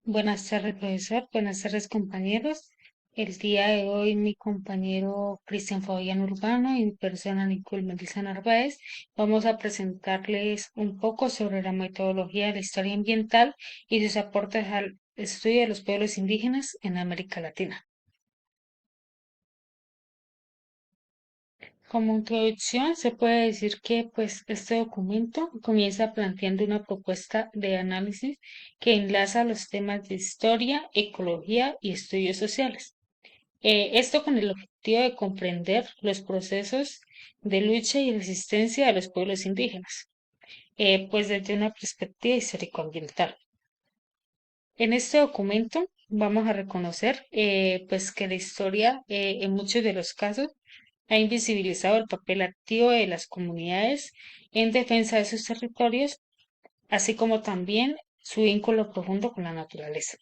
Buenas tardes, profesor. Buenas tardes, compañeros. El día de hoy, mi compañero Cristian Fabián Urbano y mi persona Nicole Melissa Narváez vamos a presentarles un poco sobre la metodología de la historia ambiental y sus aportes al estudio de los pueblos indígenas en América Latina. Como introducción, se puede decir que este documento comienza planteando una propuesta de análisis que enlaza los temas de historia, ecología y estudios sociales. Esto con el objetivo de comprender los procesos de lucha y resistencia de los pueblos indígenas, pues desde una perspectiva histórico-ambiental. En este documento vamos a reconocer que la historia en muchos de los casos ha invisibilizado el papel activo de las comunidades en defensa de sus territorios, así como también su vínculo profundo con la naturaleza.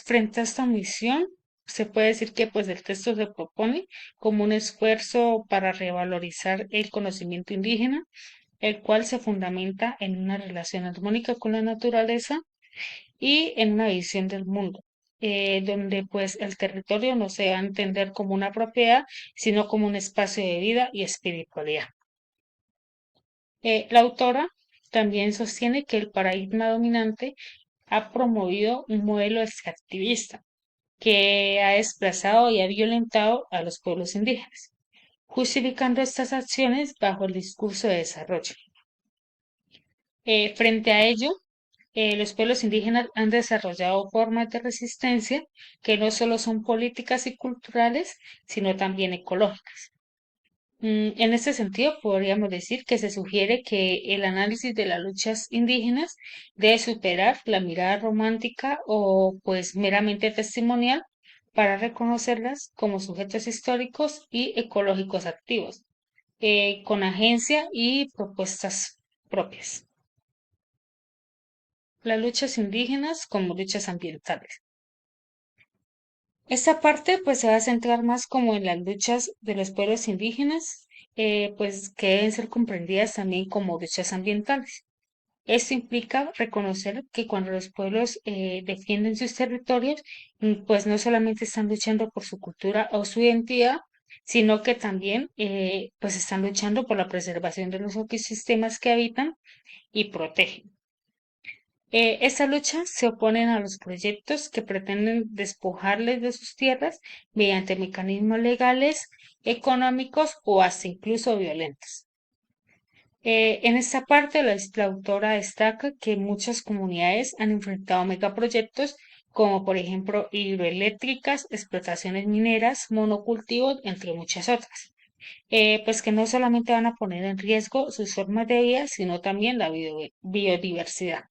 Frente a esta misión, se puede decir que el texto se propone como un esfuerzo para revalorizar el conocimiento indígena, el cual se fundamenta en una relación armónica con la naturaleza y en una visión del mundo, donde el territorio no se va a entender como una propiedad, sino como un espacio de vida y espiritualidad. La autora también sostiene que el paradigma dominante ha promovido un modelo extractivista que ha desplazado y ha violentado a los pueblos indígenas, justificando estas acciones bajo el discurso de desarrollo. Frente a ello, los pueblos indígenas han desarrollado formas de resistencia que no solo son políticas y culturales, sino también ecológicas. En este sentido, podríamos decir que se sugiere que el análisis de las luchas indígenas debe superar la mirada romántica o meramente testimonial para reconocerlas como sujetos históricos y ecológicos activos, con agencia y propuestas propias. Las luchas indígenas como luchas ambientales. Esta parte se va a centrar más como en las luchas de los pueblos indígenas, que deben ser comprendidas también como luchas ambientales. Esto implica reconocer que cuando los pueblos defienden sus territorios, no solamente están luchando por su cultura o su identidad, sino que también están luchando por la preservación de los ecosistemas que habitan y protegen. Estas luchas se oponen a los proyectos que pretenden despojarles de sus tierras mediante mecanismos legales, económicos o hasta incluso violentos. En esta parte, la autora destaca que muchas comunidades han enfrentado megaproyectos como por ejemplo hidroeléctricas, explotaciones mineras, monocultivos, entre muchas otras, que no solamente van a poner en riesgo sus formas de vida, sino también la biodiversidad.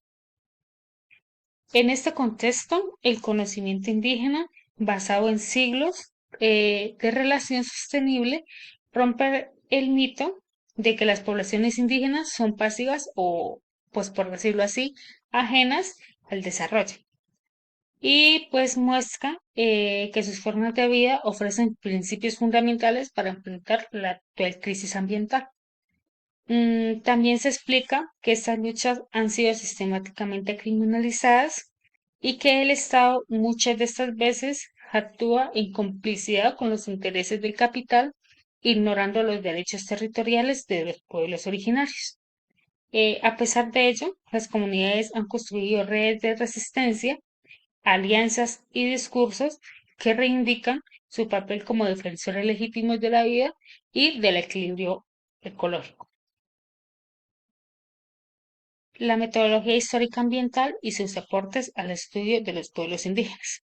En este contexto, el conocimiento indígena, basado en siglos de relación sostenible, rompe el mito de que las poblaciones indígenas son pasivas o, por decirlo así, ajenas al desarrollo. Y muestra que sus formas de vida ofrecen principios fundamentales para enfrentar la actual crisis ambiental. También se explica que estas luchas han sido sistemáticamente criminalizadas y que el Estado muchas de estas veces actúa en complicidad con los intereses del capital, ignorando los derechos territoriales de los pueblos originarios. A pesar de ello, las comunidades han construido redes de resistencia, alianzas y discursos que reivindican su papel como defensores legítimos de la vida y del equilibrio ecológico. La metodología histórica ambiental y sus aportes al estudio de los pueblos indígenas.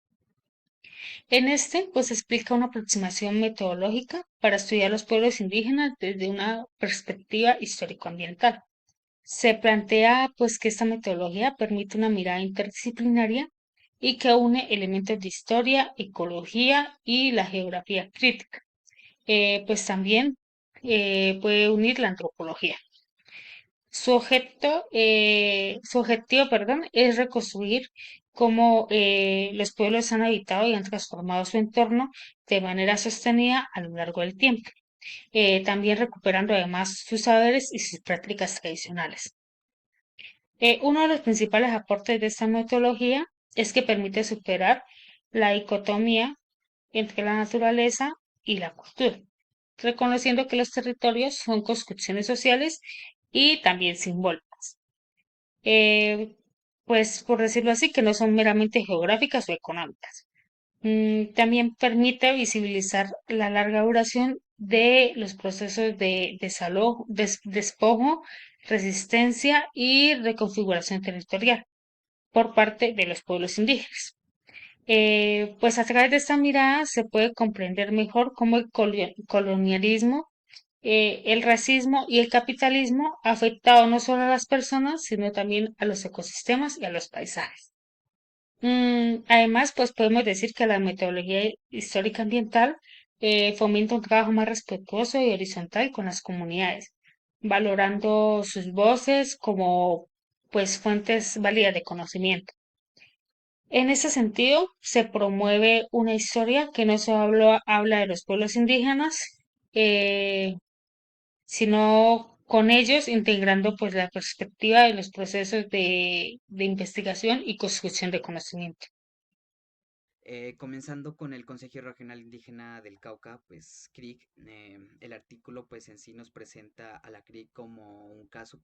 En este, explica una aproximación metodológica para estudiar los pueblos indígenas desde una perspectiva histórico-ambiental. Se plantea, que esta metodología permite una mirada interdisciplinaria y que une elementos de historia, ecología y la geografía crítica. También puede unir la antropología. Su objetivo, perdón, es reconstruir cómo los pueblos han habitado y han transformado su entorno de manera sostenida a lo largo del tiempo, también recuperando además sus saberes y sus prácticas tradicionales. Uno de los principales aportes de esta metodología es que permite superar la dicotomía entre la naturaleza y la cultura, reconociendo que los territorios son construcciones sociales y también simbólicas. Eh, pues por decirlo así, que no son meramente geográficas o económicas. También permite visibilizar la larga duración de los procesos de despojo, resistencia y reconfiguración territorial por parte de los pueblos indígenas. Pues a través de esta mirada se puede comprender mejor cómo el colonialismo, el racismo y el capitalismo ha afectado no solo a las personas, sino también a los ecosistemas y a los paisajes. Además, pues podemos decir que la metodología histórica ambiental fomenta un trabajo más respetuoso y horizontal con las comunidades, valorando sus voces como pues fuentes válidas de conocimiento. En ese sentido, se promueve una historia que no solo habla de los pueblos indígenas, eh, sino con ellos integrando pues la perspectiva de los procesos de investigación y construcción de conocimiento. Comenzando con el Consejo Regional Indígena del Cauca, pues CRIC, el artículo pues en sí nos presenta a la CRIC como un caso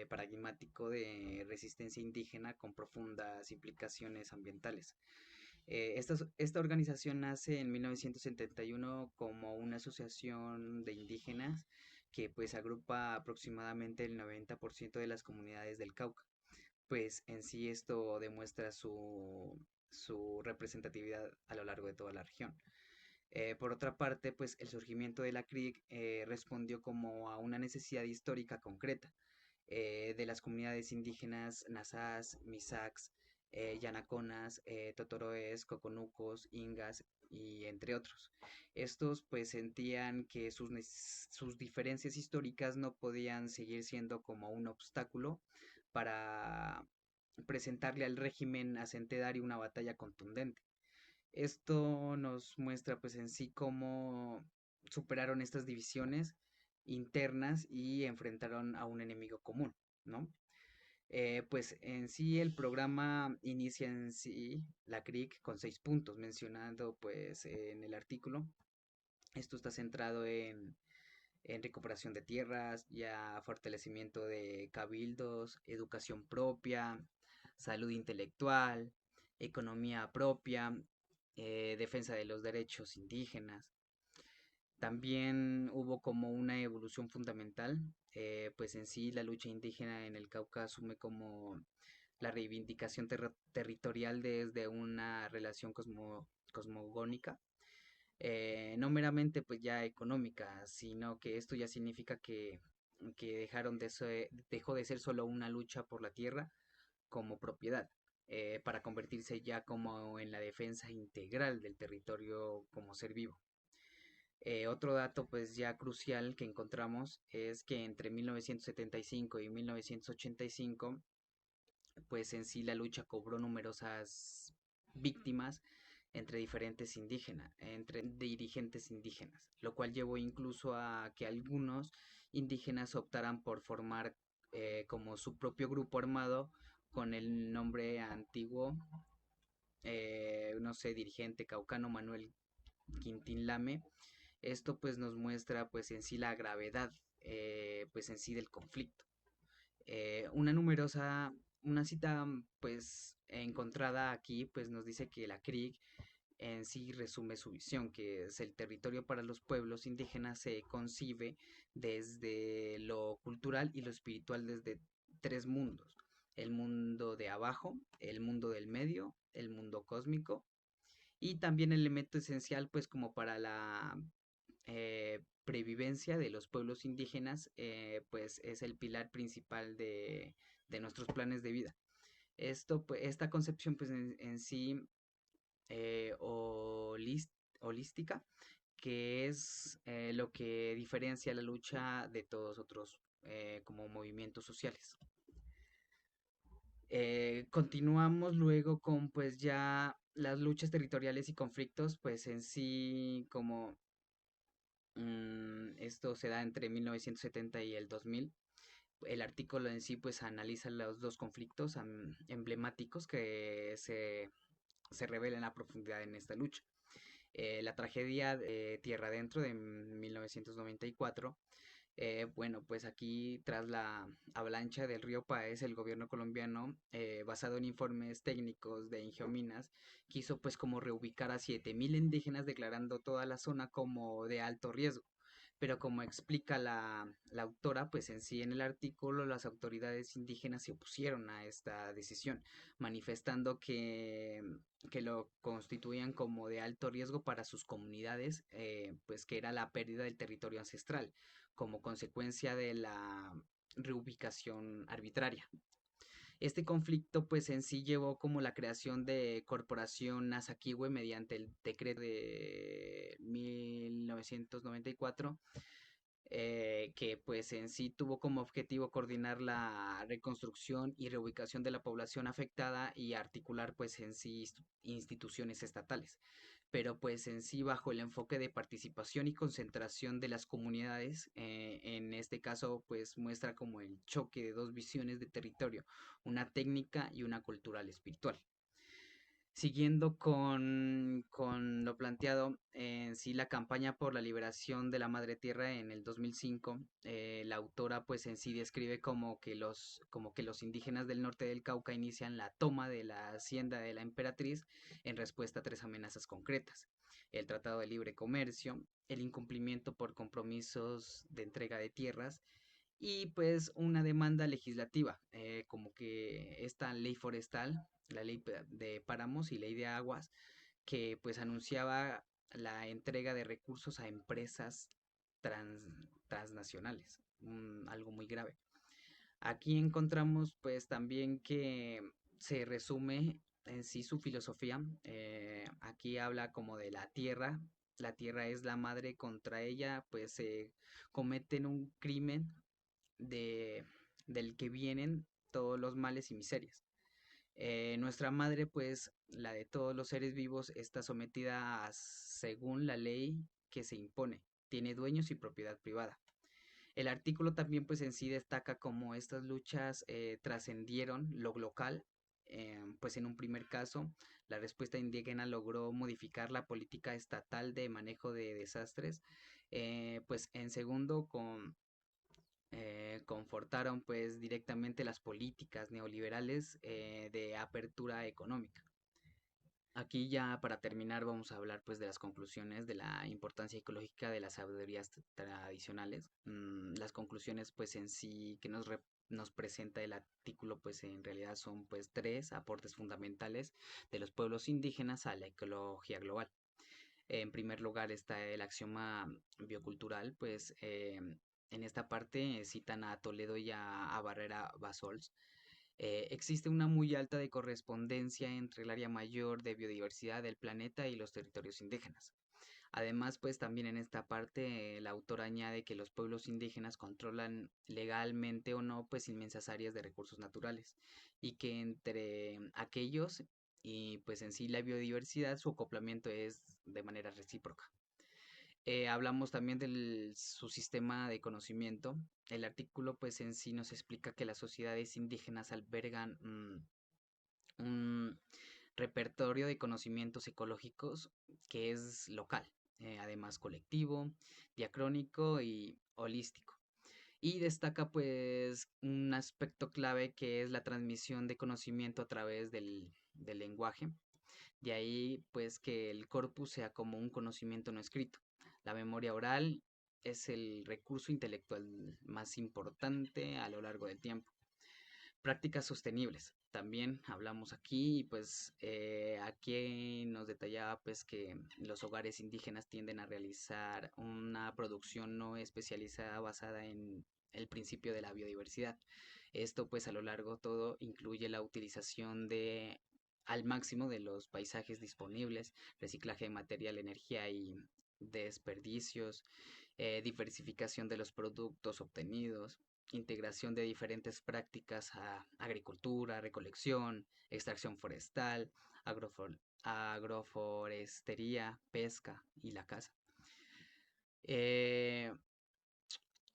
paradigmático de resistencia indígena con profundas implicaciones ambientales. Esta organización nace en 1971 como una asociación de indígenas que pues agrupa aproximadamente el 90% de las comunidades del Cauca. Pues en sí esto demuestra su representatividad a lo largo de toda la región. Por otra parte, pues el surgimiento de la CRIC respondió como a una necesidad histórica concreta de las comunidades indígenas Nazás, Misax, Yanaconas, Totoroes, Coconucos, Ingas y entre otros. Estos pues sentían que sus diferencias históricas no podían seguir siendo como un obstáculo para presentarle al régimen hacentedario una batalla contundente. Esto nos muestra pues en sí cómo superaron estas divisiones internas y enfrentaron a un enemigo común, ¿no? Pues en sí el programa inicia en sí la CRIC con 6 puntos mencionando pues en el artículo. Esto está centrado en recuperación de tierras, ya fortalecimiento de cabildos, educación propia, salud intelectual, economía propia, defensa de los derechos indígenas. También hubo como una evolución fundamental, pues en sí la lucha indígena en el Cauca asume como la reivindicación territorial desde una relación cosmogónica, no meramente pues ya económica, sino que esto ya significa que dejó de ser solo una lucha por la tierra como propiedad, para convertirse ya como en la defensa integral del territorio como ser vivo. Otro dato pues ya crucial que encontramos es que entre 1975 y 1985 pues en sí la lucha cobró numerosas víctimas entre dirigentes indígenas, lo cual llevó incluso a que algunos indígenas optaran por formar como su propio grupo armado con el nombre antiguo, no sé, dirigente caucano Manuel Quintín Lame. Esto pues nos muestra pues en sí la gravedad pues en sí del conflicto. Una numerosa, una cita pues encontrada aquí pues nos dice que la CRIC en sí resume su visión, que es el territorio para los pueblos indígenas se concibe desde lo cultural y lo espiritual desde 3 mundos: el mundo de abajo, el mundo del medio, el mundo cósmico, y también el elemento esencial pues como para la previvencia de los pueblos indígenas, pues es el pilar principal de nuestros planes de vida. Pues, esta concepción pues en sí holística, que es lo que diferencia la lucha de todos otros como movimientos sociales. Continuamos luego con pues ya las luchas territoriales y conflictos, pues en sí como esto se da entre 1970 y el 2000. El artículo en sí pues analiza los dos conflictos emblemáticos que se revelan a profundidad en esta lucha. La tragedia de Tierra Adentro de 1994. Bueno, pues aquí tras la avalancha del río Páez, el gobierno colombiano, basado en informes técnicos de Ingeominas, quiso pues como reubicar a 7.000 indígenas declarando toda la zona como de alto riesgo. Pero como explica la autora, pues en sí en el artículo las autoridades indígenas se opusieron a esta decisión, manifestando que lo constituían como de alto riesgo para sus comunidades, pues que era la pérdida del territorio ancestral como consecuencia de la reubicación arbitraria. Este conflicto pues en sí llevó como la creación de Corporación Nasakiwe mediante el decreto de 1994, que pues en sí tuvo como objetivo coordinar la reconstrucción y reubicación de la población afectada y articular pues en sí instituciones estatales, pero pues en sí bajo el enfoque de participación y concentración de las comunidades. En este caso pues muestra como el choque de dos visiones de territorio, una técnica y una cultural espiritual. Siguiendo con lo planteado en sí la campaña por la liberación de la Madre Tierra en el 2005, la autora pues en sí describe como que los indígenas del norte del Cauca inician la toma de la hacienda de la emperatriz en respuesta a tres amenazas concretas: el Tratado de Libre Comercio, el incumplimiento por compromisos de entrega de tierras y pues una demanda legislativa, como que esta ley forestal, la ley de páramos y ley de aguas, que pues anunciaba la entrega de recursos a empresas trans, transnacionales, algo muy grave. Aquí encontramos pues también que se resume en sí su filosofía. Aquí habla como de la tierra es la madre, contra ella pues se cometen un crimen de, del que vienen todos los males y miserias. Nuestra madre, pues la de todos los seres vivos, está sometida según la ley que se impone, tiene dueños y propiedad privada. El artículo también pues en sí destaca cómo estas luchas trascendieron lo local. Pues en un primer caso, la respuesta indígena logró modificar la política estatal de manejo de desastres. Pues en segundo, confortaron pues directamente las políticas neoliberales de apertura económica. Aquí ya para terminar vamos a hablar pues de las conclusiones de la importancia ecológica de las sabidurías tradicionales. Las conclusiones pues en sí que nos presenta el artículo pues en realidad son pues tres aportes fundamentales de los pueblos indígenas a la ecología global. En primer lugar está el axioma biocultural, pues en esta parte citan a Toledo y a Barrera Basols. Existe una muy alta de correspondencia entre el área mayor de biodiversidad del planeta y los territorios indígenas. Además, pues también en esta parte el autor añade que los pueblos indígenas controlan legalmente o no pues inmensas áreas de recursos naturales y que entre aquellos y pues en sí la biodiversidad su acoplamiento es de manera recíproca. Hablamos también de su sistema de conocimiento. El artículo pues en sí nos explica que las sociedades indígenas albergan un repertorio de conocimientos ecológicos que es local, además colectivo, diacrónico y holístico. Y destaca pues un aspecto clave que es la transmisión de conocimiento a través del lenguaje. De ahí pues que el corpus sea como un conocimiento no escrito. La memoria oral es el recurso intelectual más importante a lo largo del tiempo. Prácticas sostenibles. También hablamos aquí, pues aquí nos detallaba pues que los hogares indígenas tienden a realizar una producción no especializada basada en el principio de la biodiversidad. Esto pues a lo largo todo incluye la utilización de al máximo de los paisajes disponibles, reciclaje de material, energía y desperdicios, diversificación de los productos obtenidos, integración de diferentes prácticas a agricultura, recolección, extracción forestal, agroforestería, pesca y la caza. Eh,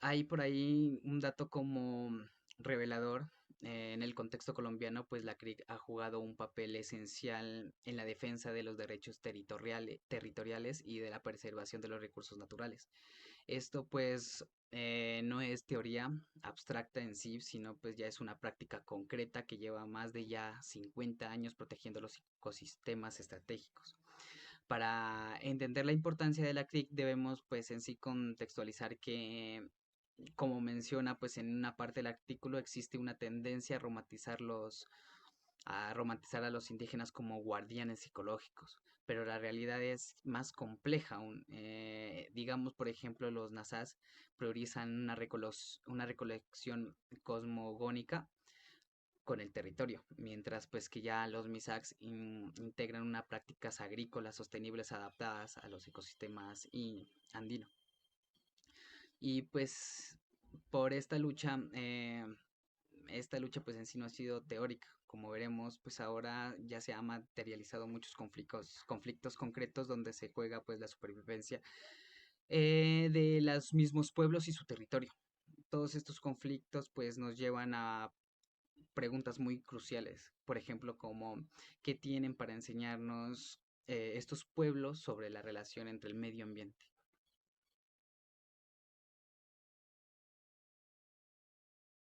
Hay por ahí un dato como revelador. En el contexto colombiano, pues la CRIC ha jugado un papel esencial en la defensa de los derechos territoriales y de la preservación de los recursos naturales. Esto pues no es teoría abstracta en sí, sino pues ya es una práctica concreta que lleva más de ya 50 años protegiendo los ecosistemas estratégicos. Para entender la importancia de la CRIC debemos pues en sí contextualizar que, como menciona pues en una parte del artículo, existe una tendencia a romantizar a los indígenas como guardianes ecológicos, pero la realidad es más compleja aún. Digamos, por ejemplo, los NASAs priorizan una recolección cosmogónica con el territorio, mientras pues que ya los MISACs integran unas prácticas agrícolas sostenibles adaptadas a los ecosistemas y andino. Y pues por esta lucha pues en sí no ha sido teórica. Como veremos, pues ahora ya se ha materializado muchos conflictos concretos donde se juega pues la supervivencia de los mismos pueblos y su territorio. Todos estos conflictos pues nos llevan a preguntas muy cruciales, por ejemplo, como qué tienen para enseñarnos estos pueblos sobre la relación entre el medio ambiente.